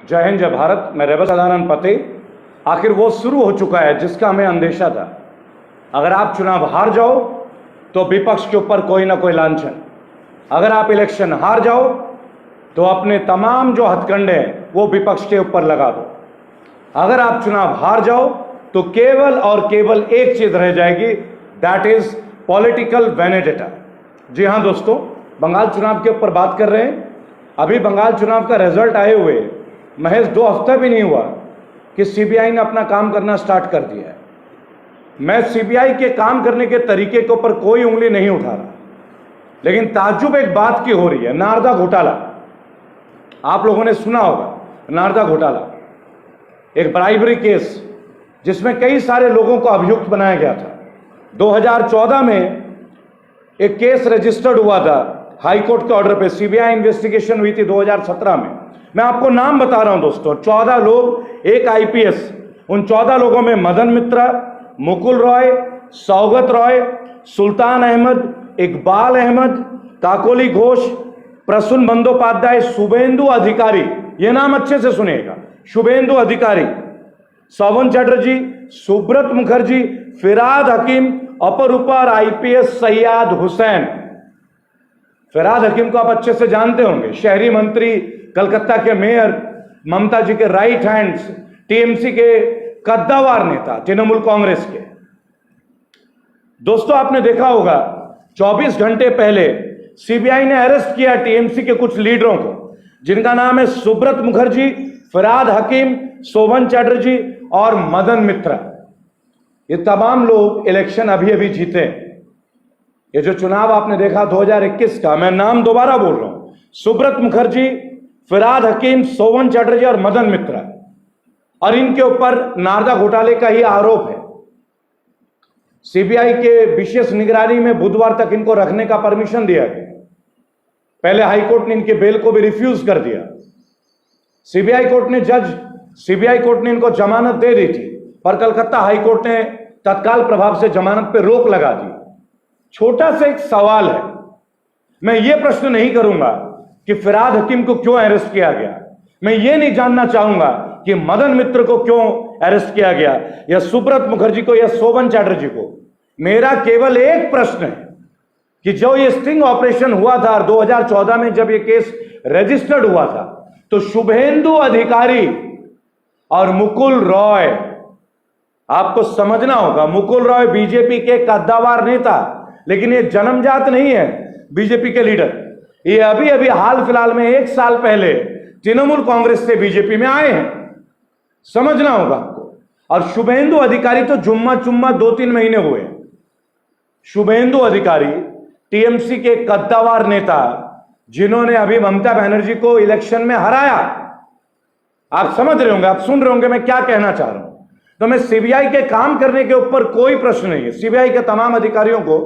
जय हिंद, जय भारत। मैं रेबल सदानंद पते। आखिर वो शुरू हो चुका है जिसका हमें अंदेशा था। अगर आप चुनाव हार जाओ तो विपक्ष के ऊपर कोई ना कोई लांछन, अगर आप इलेक्शन हार जाओ तो अपने तमाम जो हथकंडे हैं वो विपक्ष के ऊपर लगा दो। अगर आप चुनाव हार जाओ तो केवल और केवल एक चीज रह जाएगी, दैट इज पॉलिटिकल वेनेडेटा। जी हां दोस्तों, बंगाल चुनाव के ऊपर बात कर रहे हैं। अभी बंगाल चुनाव का रिजल्ट आए हुए महज 2 हफ्ता भी नहीं हुआ कि सीबीआई ने अपना काम करना स्टार्ट कर दिया है। मैं सीबीआई के काम करने के तरीके के ऊपर कोई उंगली नहीं उठा रहा, लेकिन ताज्जुब एक बात की हो रही है, नारदा घोटाला। आप लोगों ने सुना होगा नारदा घोटाला, एक ब्राइबरी केस जिसमें कई सारे लोगों को अभियुक्त बनाया गया था। 2014 में एक केस रजिस्टर्ड हुआ था हाई कोर्ट के ऑर्डर पे, सीबीआई इन्वेस्टिगेशन हुई थी 2017 में। मैं आपको नाम बता रहा हूं दोस्तों, 14 लोग, एक आईपीएस। उन 14 लोगों में मदन मित्रा, मुकुल रॉय, सौगत रॉय, सुल्तान अहमद, इकबाल अहमद, काकोली घोष, प्रसून बंदोपाध्याय, शुभेंदु अधिकारी, ये नाम अच्छे से सुनिएगा, शुभेंदु अधिकारी, शोभन चटर्जी, सुब्रत मुखर्जी, फिराद हकीम, अपर ऊपर आईपीएस सैयाद हुसैन। फिराद हकीम को आप अच्छे से जानते होंगे, शहरी मंत्री, कलकत्ता के मेयर, ममता जी के राइट हैंड्स, टीएमसी के कद्दावर नेता, तृणमूल कांग्रेस के। दोस्तों आपने देखा होगा 24 घंटे पहले सीबीआई ने अरेस्ट किया टीएमसी के कुछ लीडरों को, जिनका नाम है सुब्रत मुखर्जी, फिराद हकीम, शोभन चटर्जी और मदन मित्रा। ये तमाम लोग इलेक्शन अभी अभी जीते। ये जो चुनाव आपने देखा 2021 का, मैं नाम दोबारा बोल रहा हूं, सुब्रत मुखर्जी, फिराद हकीम, शोभन चटर्जी और मदन मित्रा, और इनके ऊपर नारदा घोटाले का ही आरोप है। सीबीआई के विशेष निगरानी में बुधवार तक इनको रखने का परमिशन दिया गया। पहले हाईकोर्ट ने इनके बेल को भी रिफ्यूज कर दिया। सीबीआई कोर्ट ने इनको जमानत दे दी थी, पर कलकत्ता हाईकोर्ट ने तत्काल प्रभाव से जमानत पर रोक लगा दी। छोटा सा एक सवाल है, मैं ये प्रश्न नहीं करूंगा कि फिराद हकीम को क्यों अरेस्ट किया गया, मैं ये नहीं जानना चाहूंगा कि मदन मित्र को क्यों अरेस्ट किया गया, या सुब्रत मुखर्जी को, या शोभन चटर्जी को। मेरा केवल एक प्रश्न है कि जो ये स्टिंग ऑपरेशन हुआ था 2014 में, जब ये केस रजिस्टर्ड हुआ था, तो शुभेंदु अधिकारी और मुकुल रॉय, आपको समझना होगा, मुकुल रॉय बीजेपी के कद्दावर नेता, लेकिन ये जन्मजात नहीं है बीजेपी के लीडर। ये अभी अभी हाल फिलहाल में 1 साल पहले तृणमूल कांग्रेस से बीजेपी में आए हैं, समझना होगा आपको। और शुभेंदु अधिकारी तो जुम्मा चुम्मा 2-3 महीने हुए। शुभेंदु अधिकारी टीएमसी के कद्दावर नेता, जिन्होंने अभी ममता बनर्जी को इलेक्शन में हराया। आप समझ रहे होंगे, आप सुन रहे होंगे मैं क्या कहना चाह रहा हूं। तो मैं सीबीआई के काम करने के ऊपर कोई प्रश्न नहीं है। सीबीआई के तमाम अधिकारियों को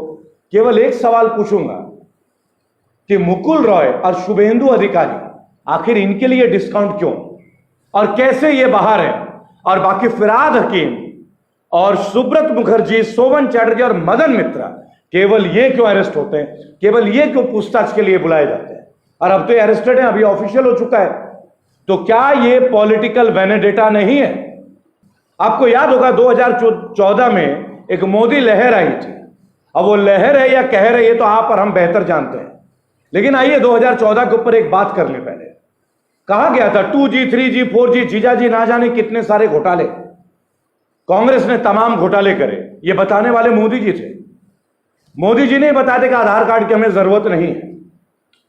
केवल एक सवाल पूछूंगा कि मुकुल रॉय और शुभेंदु अधिकारी, आखिर इनके लिए डिस्काउंट क्यों और कैसे ये बाहर है, और बाकी फिराद हकीम और सुब्रत मुखर्जी, शोभन चटर्जी और मदन मित्रा, केवल ये क्यों अरेस्ट होते हैं, केवल ये क्यों पूछताछ के लिए बुलाए जाते हैं। और अब तो ये अरेस्टेड है, अभी ऑफिशियल हो चुका है। तो क्या ये पॉलिटिकल वेनेडेटा नहीं है? आपको याद होगा 2014 में एक मोदी लहर आई थी। अब वो लहर है या कहर है, ये तो आप और हम बेहतर जानते हैं। लेकिन आइए 2014 के ऊपर एक बात कर ले। पहले कहा गया था 2G, 3G, 4G, जीजाजी ना जाने कितने सारे घोटाले, कांग्रेस ने तमाम घोटाले करे। ये बताने वाले मोदी जी थे। मोदी जी ने बता दें कि आधार कार्ड की हमें जरूरत नहीं है।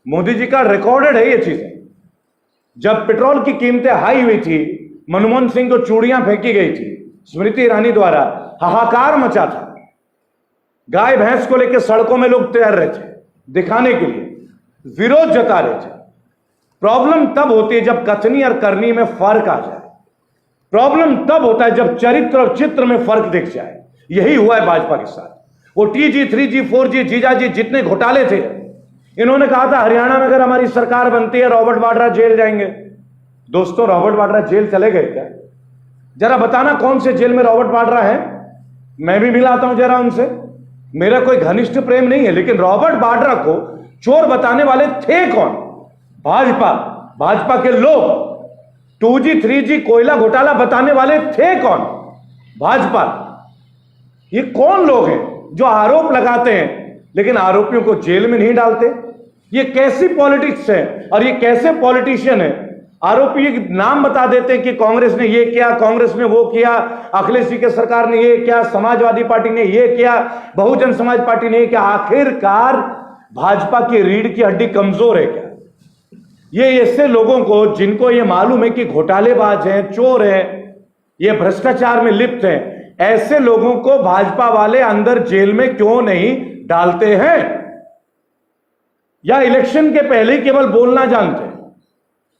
मोदी जी का रिकॉर्डेड है ये चीजें। जब पेट्रोल की कीमतें हाई हुई थी, मनमोहन सिंह को चूड़ियां फेंकी गई थी स्मृति ईरानी द्वारा, हाहाकार मचा था। गाय भैंस को लेकर सड़कों में लोग तैर रहे थे दिखाने के लिए, विरोध जता रहे थे। प्रॉब्लम तब होती है जब कथनी और करनी में फर्क आ जाए। प्रॉब्लम तब होता है जब चरित्र और चित्र में फर्क दिख जाए। यही हुआ है भाजपा के साथ। वो 2G, 3G, 4G, जीजाजी जितने घोटाले थे, इन्होंने कहा था हरियाणा में अगर हमारी सरकार बनती है रॉबर्ट वाड्रा जेल जाएंगे। दोस्तों, रॉबर्ट वाड्रा जेल चले गए क्या? जरा बताना कौन से जेल में रॉबर्ट वाड्रा है। मैं भी मिलाता हूं जरा उनसे। मेरा कोई घनिष्ठ प्रेम नहीं है, लेकिन रॉबर्ट वाड्रा को चोर बताने वाले थे कौन? भाजपा के लोग। 2G 3G कोयला घोटाला बताने वाले थे कौन? भाजपा। ये कौन लोग हैं जो आरोप लगाते हैं लेकिन आरोपियों को जेल में नहीं डालते? ये कैसी पॉलिटिक्स है और ये कैसे पॉलिटिशियन है? आरोपी नाम बता देते हैं कि कांग्रेस ने ये किया, कांग्रेस ने वो किया, अखिलेश जी की सरकार ने ये किया, समाजवादी पार्टी ने ये किया, बहुजन समाज पार्टी ने ये किया। आखिरकार भाजपा की रीढ़ की हड्डी कमजोर है क्या? ये ऐसे लोगों को जिनको ये मालूम है कि घोटालेबाज हैं, चोर हैं, ये भ्रष्टाचार में लिप्त हैं, ऐसे लोगों को भाजपा वाले अंदर जेल में क्यों नहीं डालते हैं? या इलेक्शन के पहले ही केवल बोलना जानते हैं?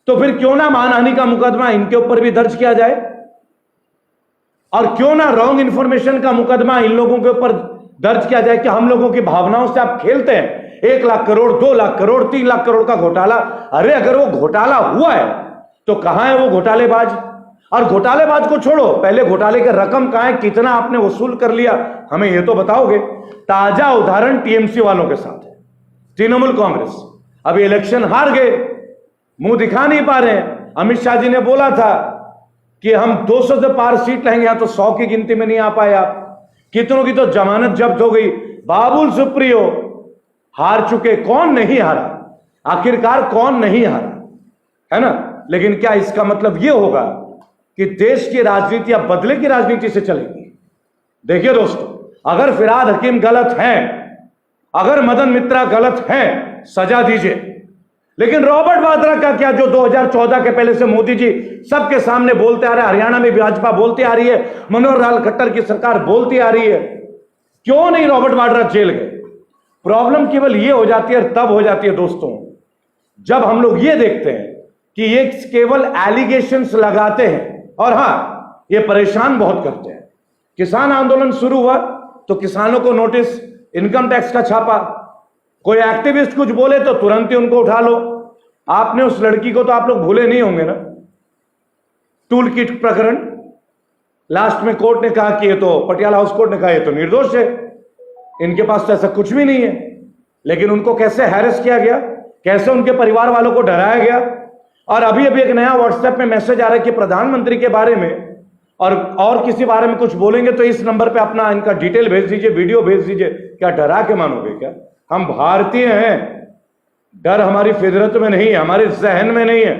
तो फिर क्यों ना मानहानि का मुकदमा इनके ऊपर भी दर्ज किया जाए, और क्यों ना रॉन्ग इंफॉर्मेशन का मुकदमा इन लोगों के ऊपर दर्ज किया जाए कि हम लोगों की भावनाओं से आप खेलते हैं। 1 लाख करोड़, 2 लाख करोड़, 3 लाख करोड़ का घोटाला। अरे अगर वो घोटाला हुआ है तो कहां है वो घोटालेबाज? और घोटालेबाज को छोड़ो, पहले घोटाले की रकम कहां है, कितना आपने वसूल कर लिया, हमें ये तो बताओगे। ताजा उदाहरण टीएमसी वालों के साथ है। तृणमूल कांग्रेस अभी इलेक्शन हार गए, मुंह दिखा नहीं पा रहे हैं। अमित शाह जी ने बोला था कि हम 200 से पार सीट लेंगे, यहां तो 100 की गिनती में नहीं आ पाए आप। कितनों की तो जमानत जब्त हो गई। बाबुल सुप्रियो हार चुके, कौन नहीं हारा? आखिरकार कौन नहीं हारा, है ना? लेकिन क्या इसका मतलब यह होगा कि देश की राजनीति अब बदले की राजनीति से चलेगी? देखिए दोस्तों, अगर फिरहाद हकीम गलत हैं, अगर मदन मित्रा गलत हैं, सजा दीजिए। लेकिन रॉबर्ट वाड्रा का क्या, जो 2014 के पहले से मोदी जी सबके सामने बोलते आ रहे हैं, हरियाणा में भाजपा बोलती आ रही है, मनोहर लाल खट्टर की सरकार बोलती आ रही है, क्यों नहीं रॉबर्ट वाड्रा जेल गए? प्रॉब्लम केवल ये हो जाती है, तब हो जाती है दोस्तों, जब हम लोग ये देखते हैं कि ये केवल एलिगेशंस लगाते हैं और हां, ये परेशान बहुत करते हैं। किसान आंदोलन शुरू हुआ तो किसानों को नोटिस, इनकम टैक्स का छापा, कोई एक्टिविस्ट कुछ बोले तो तुरंत ही उनको उठा लो। आपने उस लड़की को तो आप लोग भूले नहीं होंगे ना, टूल किट प्रकरण। लास्ट में कोर्ट ने कहा कि ये तो, पटियाला हाउस कोर्ट ने कहा ये तो निर्दोष है, इनके पास तो ऐसा कुछ भी नहीं है। लेकिन उनको कैसे हैरेस किया गया, कैसे उनके परिवार वालों को डराया गया। और अभी अभी एक नया व्हाट्सएप में मैसेज आ रहा है कि प्रधानमंत्री के बारे में और किसी बारे में कुछ बोलेंगे तो इस नंबर पे अपना इनका डिटेल भेज दीजिए, वीडियो भेज दीजिए। क्या डरा के मानोगे क्या? हम भारतीय हैं, डर हमारी फितरत में नहीं है, हमारे जहन में नहीं है।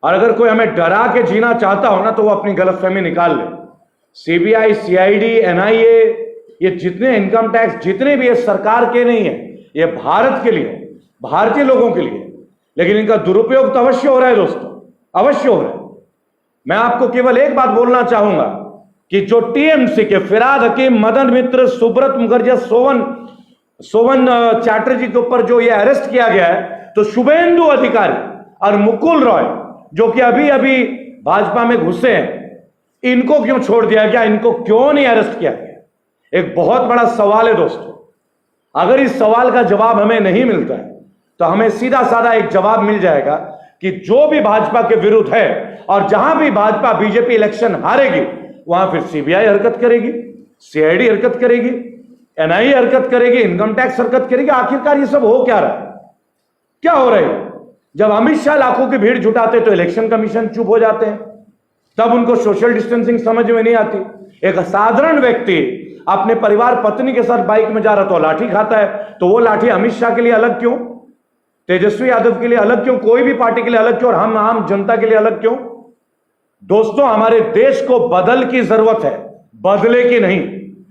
और अगर कोई हमें डरा के जीना चाहता हो ना, तो वो अपनी गलतफहमी निकाल ले। सीबीआई, सीआईडी, एनआईए, ये जितने इनकम टैक्स जितने भी, ये सरकार के नहीं है, ये भारत के लिए, भारतीय लोगों के लिए। लेकिन इनका दुरुपयोग तो अवश्य हो रहा है दोस्तों, अवश्य हो रहा है। मैं आपको केवल एक बात बोलना चाहूंगा कि जो टीएमसी के फिरहाद हकीम, मदन मित्र, सुब्रत मुखर्जी, सोवन चैटर्जी के ऊपर जो ये अरेस्ट किया गया है, तो शुभेंदु अधिकारी और मुकुल रॉय जो कि अभी अभी भाजपा में घुसे हैं, इनको क्यों छोड़ दिया गया? इनको क्यों नहीं अरेस्ट किया गया? एक बहुत बड़ा सवाल है दोस्तों। अगर इस सवाल का जवाब हमें नहीं मिलता है तो हमें सीधा साधा एक जवाब मिल जाएगा कि जो भी भाजपा के विरुद्ध है और जहां भी भाजपा बीजेपी इलेक्शन हारेगी, वहां फिर सीबीआई हरकत करेगी, सीआईडी हरकत करेगी, एनआईए हरकत करेगी, इनकम टैक्स हरकत करेगी। आखिरकार ये सब हो क्या रहा है? क्या हो रहा है? जब अमित शाह लाखों की भीड़ जुटाते तो इलेक्शन कमीशन चुप हो जाते हैं, तब उनको सोशल डिस्टेंसिंग समझ में नहीं आती। एक साधारण व्यक्ति अपने परिवार, पत्नी के साथ बाइक में जा रहा तो लाठी खाता है, तो वो लाठी अमित शाह के लिए अलग क्यों, तेजस्वी यादव के लिए अलग क्यों, कोई भी पार्टी के लिए अलग क्यों, और हम आम जनता के लिए अलग क्यों? दोस्तों, हमारे देश को बदल की जरूरत है, बदले की नहीं।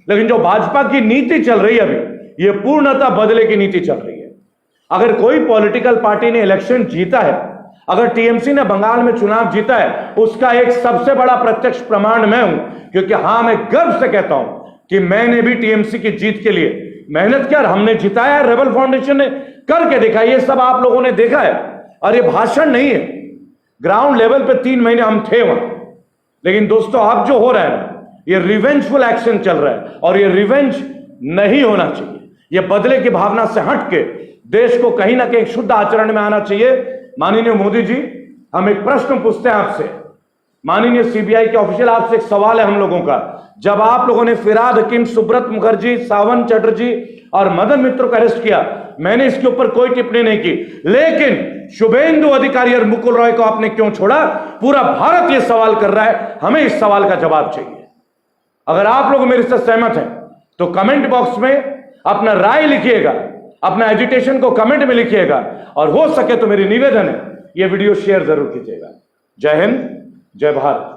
लेकिन जो भाजपा की नीति चल रही है अभी, ये पूर्णतः बदले की नीति चल रही है। अगर कोई पॉलिटिकल पार्टी ने इलेक्शन जीता है, अगर टीएमसी ने बंगाल में चुनाव जीता है, उसका एक सबसे बड़ा प्रत्यक्ष प्रमाण मैं हूं। क्योंकि हां, मैं गर्व से कहता हूं कि मैंने भी टीएमसी की जीत के लिए मेहनत किया, हमने जिताया है, रेबल फाउंडेशन ने करके दिखा। ये सब आप लोगों ने देखा है, और ये भाषण नहीं है, ग्राउंड लेवल पे 3 महीने हम थे वहां। लेकिन दोस्तों, अब जो हो रहा है, ये रिवेंजफुल एक्शन चल रहा है, और ये रिवेंज नहीं होना चाहिए। ये बदले की भावना से हट के देश को कहीं ना कहीं शुद्ध आचरण में आना चाहिए। माननीय मोदी जी, हम एक प्रश्न पूछते हैं आपसे, माननीय सीबीआई के ऑफिशियल, आपसे एक सवाल है हम लोगों का। जब आप लोगों ने फिरहाद हकीम, सुब्रत मुखर्जी, सावन चटर्जी और मदन मित्र को अरेस्ट किया, मैंने इसके ऊपर कोई टिप्पणी नहीं की, लेकिन शुभेंदु अधिकारी और मुकुल रॉय को आपने क्यों छोड़ा? पूरा भारत यह सवाल कर रहा है, हमें इस सवाल का जवाब चाहिए। अगर आप लोग मेरे से सहमत हैं तो कमेंट बॉक्स में अपना राय लिखिएगा, अपना एजिटेशन को कमेंट में लिखिएगा, और हो सके तो मेरी निवेदन है ये वीडियो शेयर जरूर कीजिएगा। जय हिंद, जय भारत।